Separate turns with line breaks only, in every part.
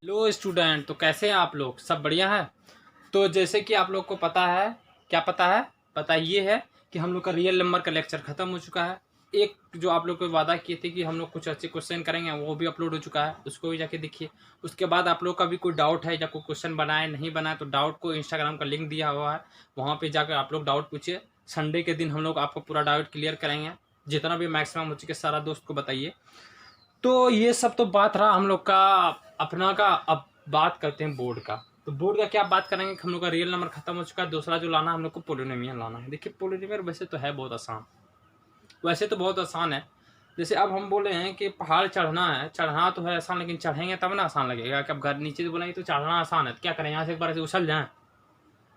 लो student, तो कैसे हैं आप लोग? सब बढ़िया है। तो जैसे कि आप लोग को पता है, क्या पता है? पता ये है कि हम लोग का रियल नंबर का लेक्चर ख़त्म हो चुका है। एक जो आप लोग को वादा किए थे कि हम लोग कुछ अच्छे क्वेश्चन करेंगे, वो भी अपलोड हो चुका है, उसको भी जाके देखिए। उसके बाद आप लोग का भी कोई डाउट है या कोई क्वेश्चन बनाए नहीं बनाए, तो डाउट को इंस्टाग्राम का लिंक दिया हुआ है, वहाँ पर जाकर आप लोग डाउट पूछिए। संडे के दिन हम लोग आपको पूरा डाउट क्लियर करेंगे, जितना भी मैक्सिमम हो चुके सारा दोस्त को बताइए। तो ये सब तो बात रहा हम लोग का अपना का। अब बात करते हैं बोर्ड का। तो बोर्ड का क्या बात करेंगे कि हम लोग का रियल नंबर खत्म हो चुका है। दूसरा जो लाना है हम लोग को पोलिनोमियल लाना है। देखिए पोलिनोमियल वैसे तो है बहुत आसान, वैसे तो बहुत आसान है। जैसे अब हम बोले हैं कि पहाड़ चढ़ना है, चढ़ना तो है आसान, लेकिन चढ़ेंगे तब ना आसान लगेगा। कि अब घर नीचे से बोलेंगे तो चढ़ना आसान है, तो क्या करें, यहाँ से एक बार ऐसे उछल जाएं।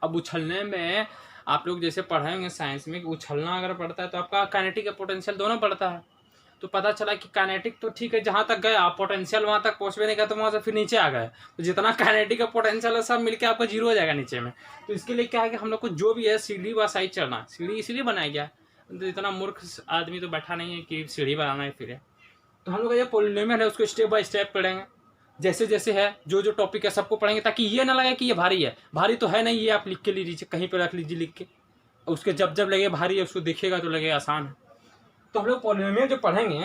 अब उछलने में आप लोग जैसे पढ़ेंगे साइंस में कि उछलना अगर पड़ता है तो आपका काइनेटिक का पोटेंशियल दोनों पड़ता है। तो पता चला कि काइनेटिक तो ठीक है, जहाँ तक गया, पोटेंशियल वहाँ तक पहुँचवे नहीं गया, तो वहाँ से फिर नीचे आ गए। तो जितना काइनेटिक का पोटेंशियल है सब मिलके आपका जीरो हो जाएगा नीचे में। तो इसके लिए क्या है कि हम लोग को जो भी है सीढ़ी व साइड चढ़ना, सीढ़ी इसीलिए बनाया गया। तो इतना मूर्ख आदमी तो बैठा नहीं है कि सीढ़ी बनाना है फिर। तो हम लोग का ये पोलिनोमियल है उसको स्टेप बाय स्टेप पढ़ेंगे, जैसे जैसे है जो जो टॉपिक है सबको पढ़ेंगे, ताकि ये ना लगे कि ये भारी है। भारी तो है नहीं, ये आप लिख के लीजिए, कहीं पर रख लीजिए लिख के। उसके जब जब लगे भारी है उसको देखिएगा तो लगे आसान है। तो हम लोग पोलिनोमियल जो पढ़ेंगे,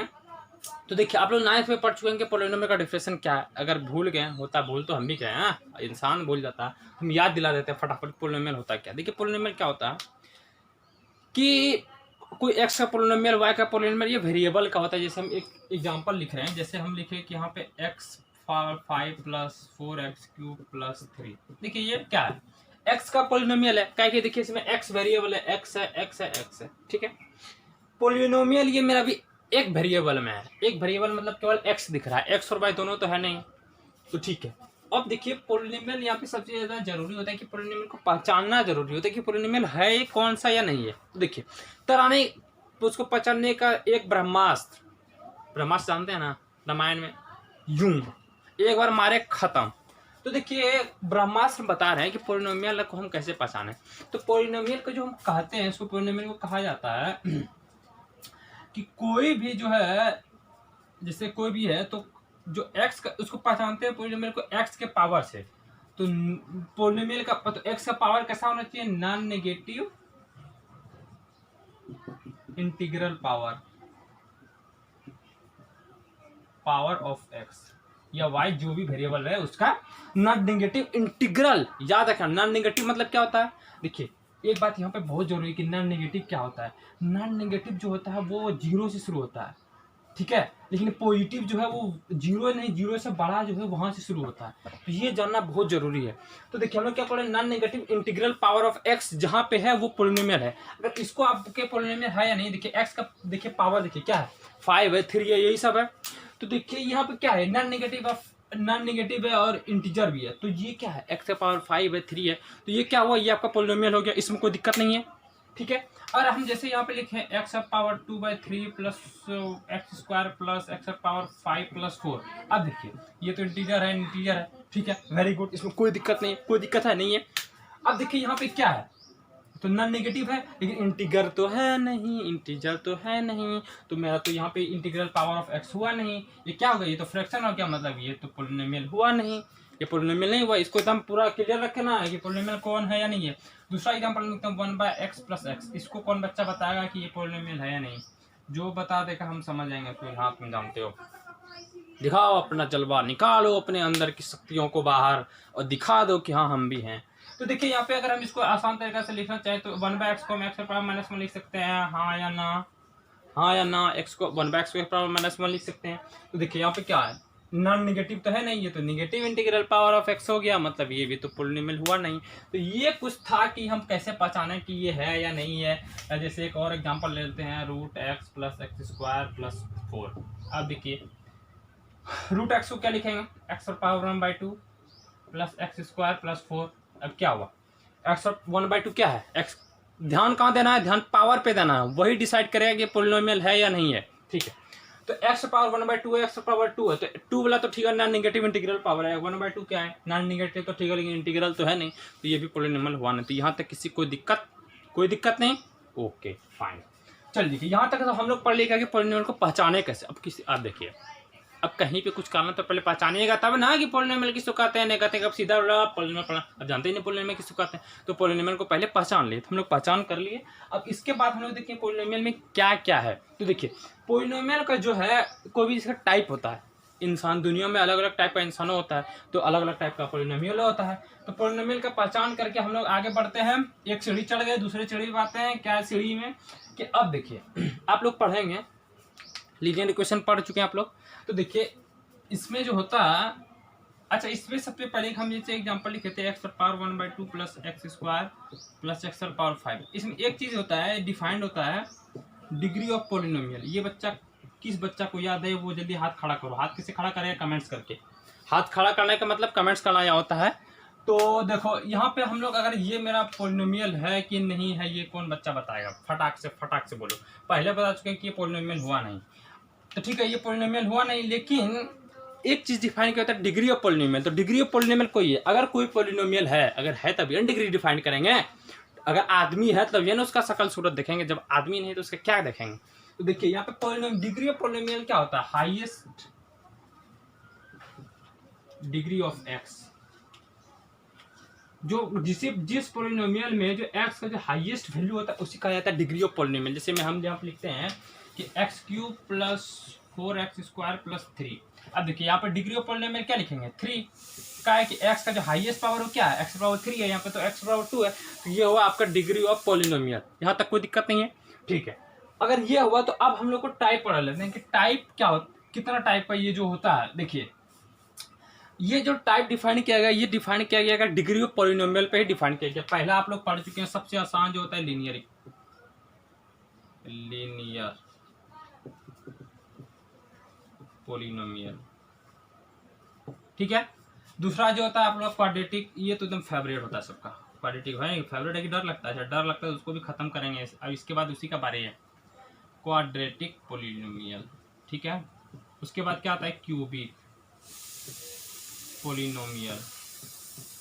तो देखिए आप लोग 9th में पढ़ चुके हैं कि पोलिनोमियल का डिफिनेशन क्या है। अगर भूल गए, होता भूल तो हम भी गए हैं, इंसान भूल जाता है, हम याद दिला देते हैं फटाफट पोलिनोमियल होता क्या। देखिए पोलिनोमियल क्या होता है कि कोई एक्स का पोलिनोमियल, वाई का पोलिनोमियल, ये वेरिएबल का होता है। जैसे हम एक एग्जांपल लिख रहे हैं, जैसे हम लिखे कि यहाँ पे एक्स 5 + 4x³ + 3। देखिए ये क्या है, एक्स का पोलिनोमियल है। क्या कि देखिए इसमें एक्स वेरिएबल है, एक्स है, एक्स है, एक्स है, ठीक है। पोलिनोमियल ये मेरा भी एक वेरिएबल में है, एक वेरिएबल मतलब केवल एक्स दिख रहा है, एक्स और वाई दोनों तो है नहीं, तो ठीक है। अब देखिए पोलिनोमियल यहाँ पे सबसे ज़्यादा जरूरी होता है कि पोलिनोमियल को पहचानना जरूरी होता है कि पोलिनोमियल है कौन सा या नहीं है। तो देखिए तराने उसको पहचानने का एक ब्रह्मास्त्र, ब्रह्मास्त्र जानते हैं ना रामायण में, यूं एक बार मारे खत्म। तो देखिए ब्रह्मास्त्र बता रहे हैं कि पोलिनोमियल को हम कैसे पहचाने। तो पोलिनोमियल को जो हम कहते हैं, इसको पोलिनोमियल को कहा जाता है कि कोई भी जो है, जैसे कोई भी है तो जो एक्स का, उसको पहचानते हैं पोलिनोमियल को एक्स के पावर से। तो पोलिनोमियल का तो एक्स का पावर कैसा होना चाहिए, non negative integral power of x या वाई, जो भी वेरिएबल है उसका नॉन नेगेटिव इंटीग्रल। याद रखना नॉन नेगेटिव मतलब क्या होता है। देखिए एक बात यहाँ पे बहुत जरूरी है कि नॉन नेगेटिव क्या होता है। नॉन नेगेटिव जो होता है वो 0 से शुरू होता है, ठीक है, लेकिन पॉजिटिव जो है वो 0 नहीं, 0 से बड़ा जो है वहां से शुरू होता है। तो ये जानना बहुत जरूरी है। तो देखिए हम लोग क्या पढ़े, non negative integral power of x जहां पे है वो पोलिनोमियल है। अगर इसको आपके पोलिनोमियल है या नहीं, देखिए एक्स का देखिए पावर देखिए क्या है, 5 है, 3 है, यही सब है। तो देखिए यहाँ पे क्या है, नॉन नेगेटिव है और इंटीजर भी है। तो ये क्या है, एक्स का पावर 5 है, 3 है, तो ये क्या हुआ, ये आपका पोलिनोमियल हो गया, इसमें कोई दिक्कत नहीं है, ठीक है। और हम जैसे यहाँ पे लिखे x power 2/3 + x² + x power 5 + 4। अब देखिए ये तो इंटीजर है, ठीक है, वेरी गुड, इसमें कोई दिक्कत नहीं है, कोई दिक्कत है नहीं है। अब देखिए यहाँ पे क्या है, तो नॉन नेगेटिव है लेकिन इंटीजर तो है नहीं, तो मेरा तो यहाँ पे इंटीग्रल पावर ऑफ एक्स हुआ नहीं। ये क्या हो गया, ये तो फ्रैक्शन हो गया, मतलब ये तो पोलिनोमियल हुआ नहीं, ये पोलिनोमियल नहीं हुआ। इसको एकदम पूरा क्लियर रखना है कि पोलिनोमियल कौन है या नहीं है। दूसरा एग्जांपल लिखता हूँ 1/x + x। इसको कौन बच्चा बताएगा कि ये पोलिनोमियल है या नहीं, जो बता देगा हम समझ जाएंगे। तो हाँ तुम जानते हो, दिखाओ अपना जलवा, निकालो अपने अंदर की शक्तियों को बाहर और दिखा दो कि हाँ हम भी हैं। तो देखिए यहाँ पे अगर हम इसको आसान तरीके से लिखना चाहें तो 1/x को हम x पावर -1 लिख सकते हैं, हाँ या ना, x को 1/x को पावर -1 लिख सकते हैं। तो देखिए यहाँ पे क्या है, नॉन नेगेटिव तो है नहीं, ये तो negative integral power of x हो गया, मतलब ये भी तो पोलिनोमियल हुआ नहीं। तो ये कुछ था कि हम कैसे पहचाने कि ये है या नहीं है। जैसे एक और एग्जांपल ले लेते हैं, √x + x² + 4। अब देखिए √x को क्या लिखेंगे, x पावर 1/2 + x² + 4। अब क्या हुआ, x 1/2 क्या है, x, ध्यान कहाँ देना है, ध्यान पावर पे देना है, वही डिसाइड करेगा कि पोलिनोमियल है या नहीं है, ठीक है। तो x पावर 1/2 है, x पावर 2 है, तो 2 वाला तो ठीक है, नॉन नेगेटिव इंटीग्रल पावर है। 1/2 क्या है, नॉन नेगेटिव तो ठीक है, लेकिन इंटीग्रल तो है नहीं, तो ये भी पोलिनोमियल हुआ नहीं। तो यहाँ तक किसी कोई दिक्कत नहीं, ओके फाइन। चल देखिए यहाँ तक तो हम लोग पढ़ लिखा कि पोलिनोमियल को पहचाने कैसे। अब देखिए अब कहीं पे कुछ करना तो पहले पहचानिएगा तब ना कि पोलिनोमियल किसको कहते हैं, नहीं कहते हैं अब सीधा पोलिनोमियल पढ़ना, अब जानते ही नहीं पोलिनोमियल किसको कहते हैं। तो पोलिनोमियल को पहले पहचान लिए, तो हम लोग पहचान कर लिए। अब इसके बाद हम लोग देखिए पोलिनोमियल में क्या क्या है। तो देखिए पोलिनोमियल का जो है कोई भी इसका टाइप होता है, इंसान दुनिया में अलग अलग टाइप का इंसान होता है, तो अलग अलग टाइप का पोलिनोमियल होता है। तो पोलिनोमियल का पहचान करके हम लोग आगे बढ़ते हैं। एक सीढ़ी चढ़ गए, दूसरे सीढ़ी पे आते हैं। क्या सीढ़ी में कि अब देखिए आप लोग पढ़ेंगे लीनियर इक्वेशन पढ़ चुके हैं आप लोग। तो देखिए इसमें जो होता है, अच्छा इसमें सबसे पहले हम जैसे एग्जांपल लिखे थे x power 1/2 plus x square plus x power 5। इसमें एक चीज़ होता है डिफाइंड होता है डिग्री ऑफ पोलिनोमियल। ये बच्चा किस बच्चा को याद है वो जल्दी हाथ खड़ा करो। हाथ किसे खड़ा करेगा कमेंट्स करके। हाथ खड़ा करने का मतलब कमेंट्स करना या होता है। तो देखो यहाँ पे हम लोग अगर ये मेरा पोलिनोमियल है कि नहीं है ये कौन बच्चा बताएगा, फटाक से बोलो। पहले बता चुके हैं कि ये पोलिनोमियल हुआ नहीं, तो ठीक है ये पोलिनोमियल हुआ नहीं, लेकिन एक चीज डिफाइन क्या होता है डिग्री ऑफ पोलिनोमियल। तो डिग्री ऑफ पोलिनोमियल कोई है, अगर कोई पोलिनोमियल है, अगर है तभी डिग्री डिफाइन करेंगे। अगर आदमी है तब ये ना उसका शकल सूरत देखेंगे, जब आदमी नहीं तो उसका क्या देखेंगे। तो देखिए यहाँ पे पोलिनोमियल डिग्री ऑफ पोलिनोमियल क्या होता है, हाईएस्ट डिग्री ऑफ एक्स। जो जिस पोलिनोमियल में जो एक्स का जो हाईएस्ट वैल्यू होता है उसी कहा जाता है डिग्री ऑफ पोलिनोमियल। जैसे में हम यहाँ पे लिखते हैं कि x³ प्लस 4x² प्लस 3। अब देखिए यहाँ पर डिग्री ऑफ पोलिनोमियल क्या लिखेंगे 3 का है कि x का जो हाईएस्ट पावर हो क्या है x पावर 3 है, यहाँ पे तो x पावर 2 है, तो ये हुआ आपका डिग्री ऑफ पोलिनोमियल। यहाँ तक कोई दिक्कत नहीं है, ठीक है। अगर ये हुआ तो अब हम लोग को टाइप पढ़ लेते हैं कि टाइप क्या हो, कितना टाइप का ये जो होता है। देखिए ये जो टाइप डिफाइन किया गया, ये डिफाइन किया गया डिग्री ऑफ पोलिनोमियल पे ही डिफाइन किया गया। पहला आप लोग पढ़ चुके हैं, सबसे आसान जो होता है लीनियर पोलिनोमियल, ठीक है। दूसरा जो होता है आप लोग क्वाड्रेटिक, ये तो एकदम फेवरेट होता है सबका। क्वाड्रेटिक है फेवरेट है कि डर लगता है, डर लगता है उसको भी खत्म करेंगे। अब इसके बाद उसी का बारे है क्वाड्रेटिक पोलिनोमियल, ठीक है। उसके बाद क्या आता है क्यूबिक पोलिनोमियल।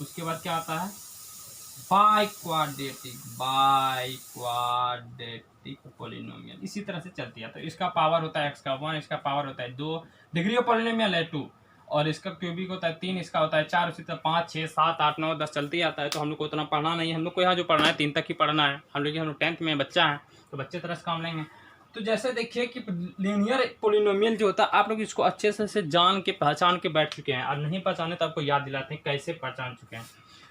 उसके बाद क्या आता है बाई क्वाड्रेटिक पोलिनोमियल। इसी तरह से चलती है। तो इसका पावर होता है x का 1, इसका पावर होता है 2, डिग्री ऑफ पोलिनोमियल है 2, और इसका क्यूबिक होता है 3, इसका होता है 4, उसी तरह 5, 6, 7, 8, 9, 10 चलती आता है। तो हम लोग को उतना पढ़ना नहीं है, हम लोग को यहाँ जो पढ़ना है 3 तक ही पढ़ना है। हम लोग 10th में बच्चा है तो बच्चे तरह से काम लेंगे। तो जैसे देखिए कि लीनियर पोलिनोमियल जो होता है आप लोग इसको अच्छे से जान के पहचान के बैठ चुके हैं, और नहीं पहचाने तो आपको याद दिलाते हैं कैसे पहचान चुके हैं।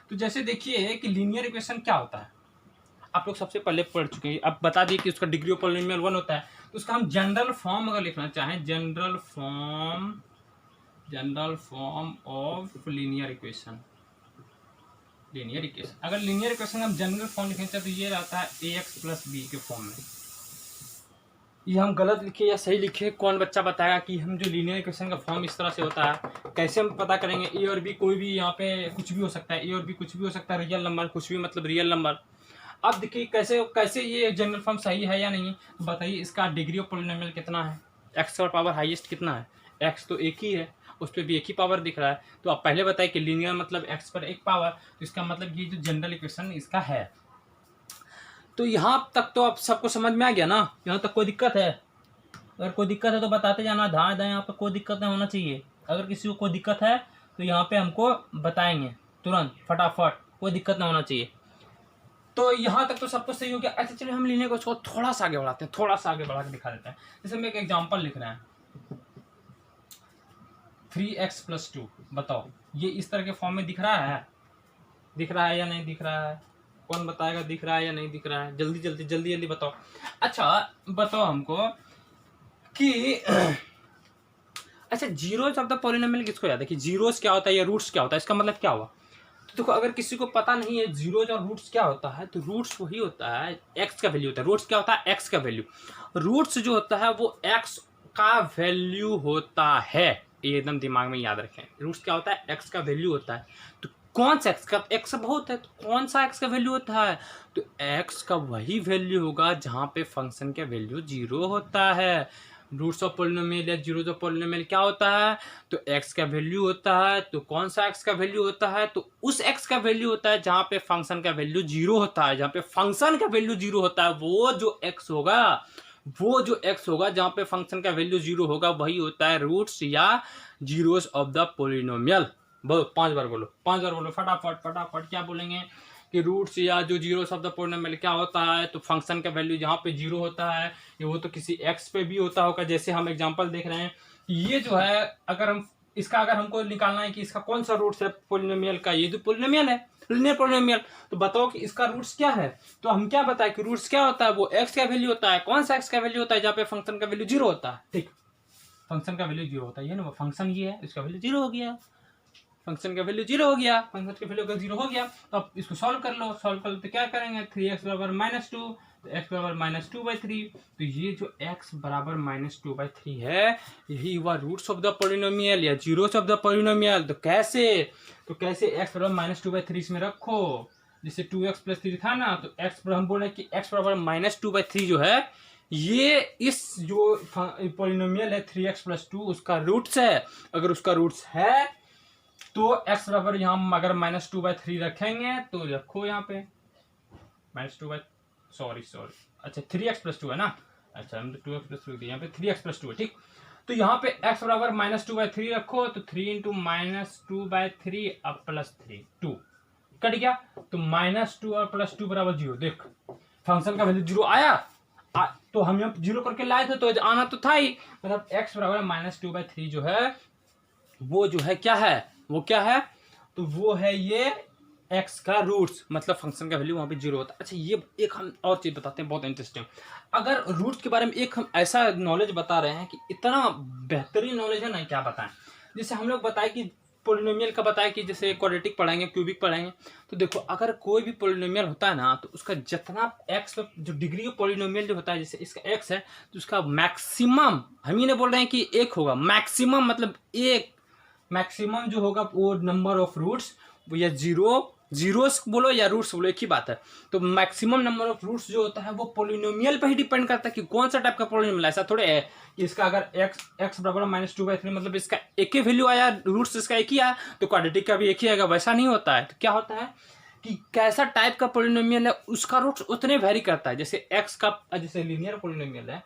तो जैसे देखिए कि लीनियर इक्वेशन क्या होता है आप लोग सबसे पहले पढ़ चुके हैं। अब बता दिए कि उसका डिग्री ऑफ पोलिनोमियल 1 होता है। तो उसका हम जनरल फॉर्म अगर लिखना चाहें, general form of linear equation. अगर लीनियर इक्वेशन हम जनरल फॉर्म लिखें तो ये रहता है ax + b के फॉर्म में। ये हम गलत लिखे या सही लिखे कौन बच्चा बताएगा कि हम जो लीनियर इक्वेशन का फॉर्म इस तरह से होता है, कैसे हम पता करेंगे। ए और बी कोई भी यहाँ पे कुछ भी हो सकता है, ए और बी कुछ भी हो सकता है, रियल नंबर कुछ भी मतलब रियल नंबर। अब देखिए कैसे ये जनरल फॉर्म सही है या नहीं, तो बताइए इसका डिग्री ऑफ पोलिनोमियल कितना है, एक्स का पावर हाईएस्ट कितना है, एक्स तो एक ही है, उस पर भी एक ही पावर दिख रहा है। तो आप पहले बताइए कि लीनियर मतलब एक्स पर एक पावर, तो इसका मतलब ये जो जनरल इक्वेशन इसका है। तो यहाँ तक तो आप सबको समझ में आ गया ना, यहाँ तक कोई दिक्कत है? अगर कोई दिक्कत है तो बताते जाना, धाए धाए यहाँ पर कोई दिक्कत नहीं होना चाहिए। अगर किसी को कोई दिक्कत है तो यहाँ पे हमको बताएंगे तुरंत फटाफट, कोई दिक्कत ना होना चाहिए। तो यहाँ तक तो सब कुछ सही हो गया। अच्छा चलिए हम लीनियर को उसको थोड़ा सा आगे बढ़ाते हैं, थोड़ा सा आगे बढ़ा के दिखा देते हैं। जैसे हम एक एग्जाम्पल लिख रहे हैं 3x + 2, बताओ ये इस तरह के फॉर्म में दिख रहा है या नहीं दिख रहा है? कौन बताएगा दिख रहा है या नहीं दिख रहा है? जल्दी बताओ। अच्छा बताओ हमको कि अच्छा जीरोस ऑफ द पॉलिनोमियल किसको याद है कि जीरोस क्या होता है या रूट्स क्या होता है, इसका मतलब क्या हुआ? तो देखो अगर किसी को पता नहीं है जीरोस और रूट्स क्या होता है, तो रूट्स वही होता है एक्स का वैल्यू होता है। रूट्स क्या होता है? एक्स का वैल्यू। रूट्स जो होता है वो एक्स का वैल्यू होता है, ये एकदम दिमाग में याद रखें। रूट्स क्या होता है? एक्स का वैल्यू होता है। तो कौन सा एक्स का? एक्स बहुत है, तो कौन सा एक्स का वैल्यू होता है? तो एक्स का वही वैल्यू होगा जहाँ पे फंक्शन का वैल्यू 0 होता है। रूट्स ऑफ पॉलिनोमियल या जीरोस ऑफ पॉलिनोमियल क्या होता है? तो एक्स का वैल्यू होता है। तो कौन सा एक्स का वैल्यू होता है? तो उस एक्स का वैल्यू होता है जहाँ पे फंक्शन का वैल्यू 0 होता है। जहाँ पे फंक्शन का वैल्यू 0 होता है वो जो एक्स होगा वो जो x होगा जहाँ पे फंक्शन का वैल्यू 0 होगा वही होता है रूट्स या जीरोस ऑफ द पोलिनोमियल। बोलो 5 बार बोलो, 5 बार बोलो फटाफट फटाफट। क्या बोलेंगे कि रूट्स या जो जीरोस ऑफ द पोलिनोमियल क्या होता है? तो फंक्शन का वैल्यू जहाँ पे 0 होता है वो तो किसी x पे भी होता होगा। जैसे हम एग्जांपल देख रहे हैं, ये जो है अगर हम इसका अगर हमको निकालना है कि इसका कौन सा रूट्स है पोलिनोमियल का, ये जो पोलिनोमियल है लीनियर पोलिनोमियल, तो बताओ कि इसका रूट्स क्या है। तो हम क्या बताएं कि रूट्स क्या होता है? वो x का वैल्यू होता है। कौन सा x का वैल्यू होता है? जहाँ पे फंक्शन का वैल्यू 0 होता है। ठीक, फंक्शन का वैल्यू 0 होता है, ये ना फंक्शन ये है, इसका वैल्यू 0 हो गया, फंक्शन का वैल्यू 0 हो गया, फंक्शन का वैल्यू अगर 0 हो गया तो अब इसको सॉल्व कर लो। सॉल्व कर लो तो क्या करेंगे? 3x बराबर -2, तो x बराबर -2/3। तो ये जो x बराबर -2/3 है यही हुआ रूट्स ऑफ द पोलिनोमियल या जीरोस ऑफ द पोलिनोमियल। तो कैसे x बराबर -2/3 इसमें रखो, जैसे 2x + 3 था ना, तो x पर हम बोल रहे हैं कि x बराबर -2/3 जो है ये इस जो पोलिनोमियल है 3x + 2 उसका रूट्स है। अगर उसका रूट्स है तो x बराबर यहाँ हम अगर -2/3 रखेंगे तो रखो यहाँ पे सॉरी अच्छा 3x + 2 है ना, अच्छा हम 2x + 2 यहाँ पे 3x + 2 है। ठीक, तो यहाँ पे x बराबर -2/3 रखो, तो 3 × -2/3 अब +3 2 कट गया, तो -2 और +2 बराबर 0। देख फंक्शन का वैल्यू 0 आया, तो हम यहाँ 0 करके लाए थे तो आना तो था ही, मतलब x बराबर -2/3 जो है वो जो है क्या है, वो क्या है? तो वो है ये x का रूट्स, मतलब फंक्शन का वैल्यू वहां पे 0 होता है। अच्छा ये एक हम और चीज बताते हैं बहुत इंटरेस्टिंग। अगर रूट्स के बारे में एक हम ऐसा नॉलेज बता रहे हैं कि इतना बेहतरीन नॉलेज है ना, क्या बताएं। जैसे हम लोग बताए कि पोलिनोमियल का बताया कि जैसे क्वाड्रेटिक पढ़ाएंगे, क्यूबिक पढ़ाएंगे, तो देखो अगर कोई भी पोलिनोमियल होता है ना तो उसका जितना x जो डिग्री ऑफ पोलिनोमियल जो होता है, जैसे इसका x है तो उसका मैक्सिमम, हम ही नहीं बोल रहे हैं कि 1 होगा, मैक्सिमम मतलब 1, मैक्सिमम जो होगा वो नंबर ऑफ रूट्स, वो या जीरोस बोलो या रूट्स बोलो एक ही बात है। तो मैक्सिमम नंबर ऑफ रूट्स जो होता है वो पोलिनोमियल पे ही डिपेंड करता है कि कौन सा टाइप का पोलिनोमियल। ऐसा थोड़े है कि इसका अगर x बराबर -2/3 मतलब इसका एक ही वैल्यू आया, रूट्स इसका एक ही आया तो क्वाड्रेटिक का भी एक ही आएगा, वैसा नहीं होता है। तो क्या होता है कि कैसा टाइप का पोलिनोमियल है उसका रूट्स उतने वेरी करता है। जैसे x का जैसे लीनियर पोलिनोमियल है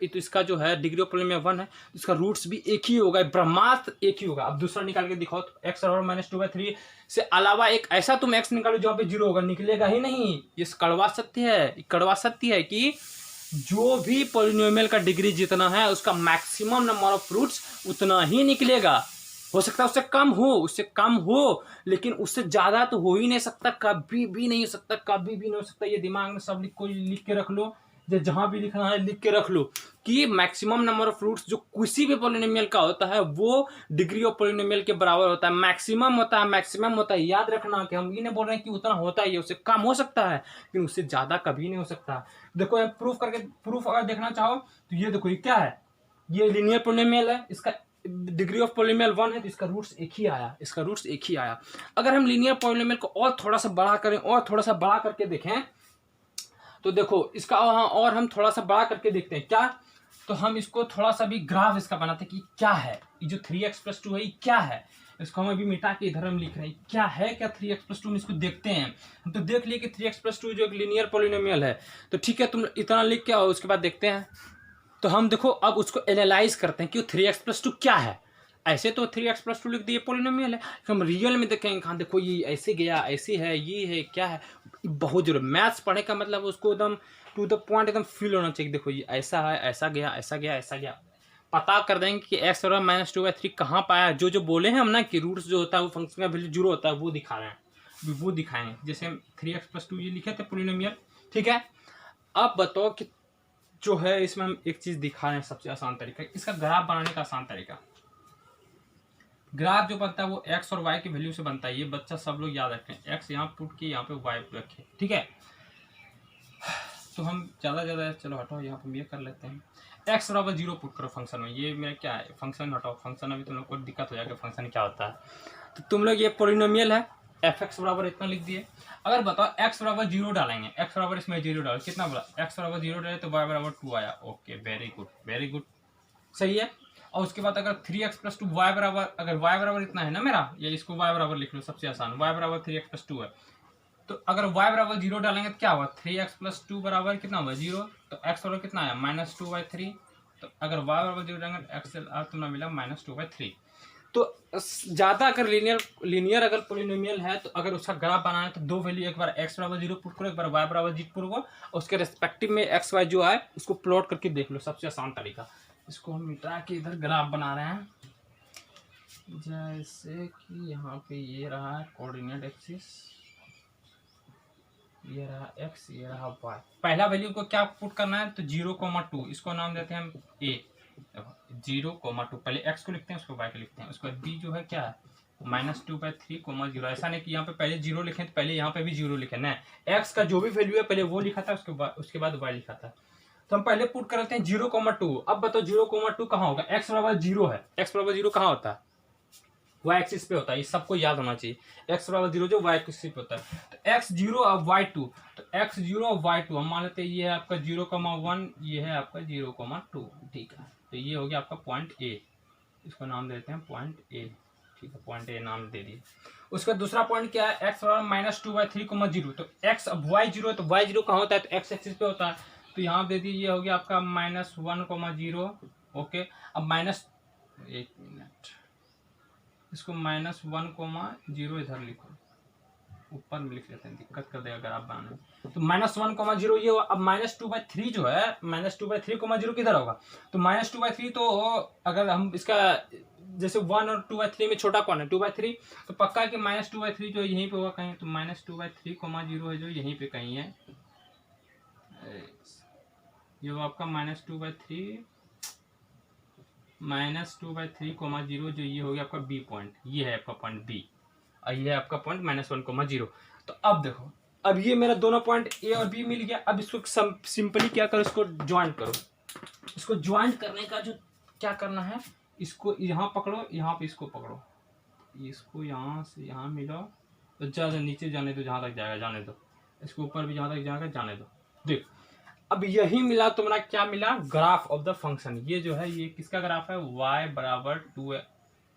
तो इसका जो है डिग्री ऑफ पोलिनोमियल 1 है, इसका रूट्स भी एक ही होगा, ब्रह्मास्त्र एक ही होगा। अब दूसरा निकाल के दिखाओ तो x बराबर -2/3 से अलावा एक ऐसा तुम x निकालो जहाँ पे 0 होगा, निकलेगा ही नहीं। ये कड़वा सत्य है कि जो भी पोलिनोमियल का डिग्री जितना है उसका मैक्सिमम नंबर ऑफ रूट्स उतना ही निकलेगा। हो सकता है उससे कम हो, लेकिन उससे ज्यादा तो हो ही नहीं सकता, कभी भी नहीं हो सकता। ये दिमाग में सब लिख के रख लो, जहां भी लिखना है लिख के रख लो कि मैक्सिमम नंबर ऑफ रूट्स जो किसी भी पोलिनोमियल का होता है वो डिग्री ऑफ पोलिनोमियल के बराबर होता है। मैक्सिमम होता है। याद रखना कि हम ये नहीं बोल रहे हैं कि उतना होता है, उससे कम हो सकता है लेकिन उससे ज्यादा कभी नहीं हो सकता। देखो प्रूफ अगर देखना चाहो तो ये देखो, ये क्या है? ये लीनियर पोलिनोमियल है, इसका डिग्री ऑफ पोलिनोमियल 1 है तो इसका रूट्स एक ही आया। अगर हम लीनियर पोलिनोमियल को और थोड़ा सा बड़ा करें और थोड़ा सा बड़ा करके देखें तो देखो इसका और हम थोड़ा सा बड़ा करके देखते हैं क्या, तो हम इसको थोड़ा सा भी ग्राफ इसका बनाते हैं कि क्या है ये जो 3x + 2 है, ये क्या है। इसको हम अभी मिटा के इधर हम लिख रहे हैं क्या है, क्या 3x + 2 में इसको देखते हैं। हम तो देख लिए कि 3x + 2 जो एक लीनियर पोलिनोमियल है, तो ठीक है तुम इतना लिख के आओ, उसके बाद देखते हैं। तो हम देखो अब उसको एनालाइज करते हैं कि 3x + 2 क्या है। ऐसे तो 3x + 2 लिख दिए पोलिनोमियल है, हम रियल में देखेंगे कहाँ, देखो ये ऐसे गया, ऐसे है, ये है, क्या है। बहुत जरूरी मैथ्स पढ़ने का मतलब उसको एकदम टू द पॉइंट एकदम फील होना चाहिए। देखो ये ऐसा है, ऐसा गया, पता कर देंगे कि x बराबर -2/3 कहाँ पाया। जो बोले हैं हम ना कि रूट्स जो होता है वो फंक्शन का वैल्यू 0 होता है, वो दिखा रहे हैं, वो दिखाएंगे। जैसे हम 3x + 2 ये लिखे थे पोलिनोमियल, ठीक है। अब बताओ कि जो है इसमें हम एक चीज दिखा रहे हैं, सबसे आसान तरीका, इसका ग्राफ बनाने का आसान तरीका। ग्राफ जो बनता है वो x और y की वैल्यू से बनता है, ये बच्चा सब लोग याद रखें। x यहाँ पुट के यहाँ पे y रखें, ठीक है। तो हम ज़्यादा चलो हटाओ, यहाँ पे ये कर लेते हैं। x बराबर 0 पुट करो फंक्शन में, ये मेरा क्या है फंक्शन, हटाओ फंक्शन, अभी तुम लोग को दिक्कत हो जाएगा फंक्शन क्या होता है। तो तुम लोग ये पोलिनोमियल है f(x) बराबर इतना लिख दिए। अगर बताओ x बराबर 0 डालेंगे, x बराबर इसमें 0 डाल, कितना बोला, x बराबर 0 डाले तो y बराबर 2 आया। ओके वेरी गुड सही है। और उसके बाद अगर 3x + 2 y बराबर, अगर y बराबर इतना है ना मेरा, या इसको y बराबर लिख लो, सबसे आसान y बराबर 3x + 2 है, तो अगर y बराबर 0 डालेंगे तो क्या हुआ, 3x + 2 बराबर कितना हुआ 0, तो x बराबर कितना आया -2/3। तो अगर y बराबर 0 डालेंगे x तुम्हें मिला -2/3। तो ज़्यादा अगर लीनियर अगर पोलिनोमियल है तो अगर उसका ग्राफ बनाना है तो दो वैल्यू, एक बार x बराबर 0 पुट करो, एक बार y बराबर 0 पुट करो, और उसके रेस्पेक्टिव में एक्स वाई जो आए उसको प्लॉट करके देख लो, सबसे आसान तरीका। इसको हम मिटा के इधर ग्राफ बना रहे हैं, जैसे कि यहाँ पे ये रहा कोऑर्डिनेट एक्सिस, ये रहा x, ये रहा y। पहला वैल्यू को क्या पुट करना है, तो 0,2, इसको नाम देते हैं हम a। 0,2 पहले x को लिखते हैं, उसको y को लिखते हैं, उसके बाद b जो है क्या है -2/3, 0। ऐसा नहीं कि यहाँ पे पहले 0 लिखें तो पहले यहाँ पे भी 0 लिखे ना, x का जो भी वैल्यू है पहले वो लिखा था, उसके बाद y लिखा था। तो हम पहले पुट करते हैं 0,2। अब बताओ 0,2 कहाँ होगा, x बराबर 0 है, x बराबर 0 कहाँ होता है, y एक्सिस पे होता है, ये सबको याद होना चाहिए। x बराबर 0 जो y एक्सिस पे होता है, तो x 0 और y 2, तो x 0 और y 2 हम मान लेते हैं ये है आपका 0,1, ये है आपका 0,2, ठीक है। तो ये हो गया आपका पॉइंट A, इसको नाम देते हैं पॉइंट A, ठीक है, पॉइंट A नाम दे दिए। उसका दूसरा पॉइंट क्या है, x बराबर -2/3, 0। तो x अब y 0 है तो y 0 कहाँ होता है, तो x एक्सिस पे होता है, तो यहाँ दे दीजिए, ये हो गया आपका -1,0। ओके, अब एक मिनट, इसको -1,0 इधर लिखो, ऊपर में लिख लेते हैं, दिक्कत कर देगा अगर आप बनाने। तो -1,0 ये, अब -2/3 जो है, -2/3, 0 किधर होगा, तो -2/3, तो अगर हम इसका जैसे 1 और 2/3 में छोटा कौन है, 2/3, तो पक्का है कि -2/3 जो यहीं पे होगा कहीं, तो -2/3, 0 है जो यहीं पे कहीं है, ये वो आपका -2/3, 0 जो ये हो गया आपका बी पॉइंट, ये है आपका पॉइंट बी, और ये है आपका पॉइंट -1,0। तो अब देखो, अब ये मेरा दोनों पॉइंट ए और बी मिल गया। अब इसको सिंपली क्या करो, इसको ज्वाइंट करो। इसको ज्वाइंट करने का जो क्या करना है, इसको यहाँ पकड़ो, यहाँ पे इसको पकड़ो, इसको यहाँ से यहाँ मिलाओ, तो ज़्यादा नीचे जाने दो, जहाँ तक जाएगा जाने दो, इसको ऊपर भी जहाँ तक जाएगा जाने दो। देख अब यही मिला तुम्हारा, क्या मिला, ग्राफ ऑफ द फंक्शन। ये जो है ये किसका ग्राफ है, y बराबर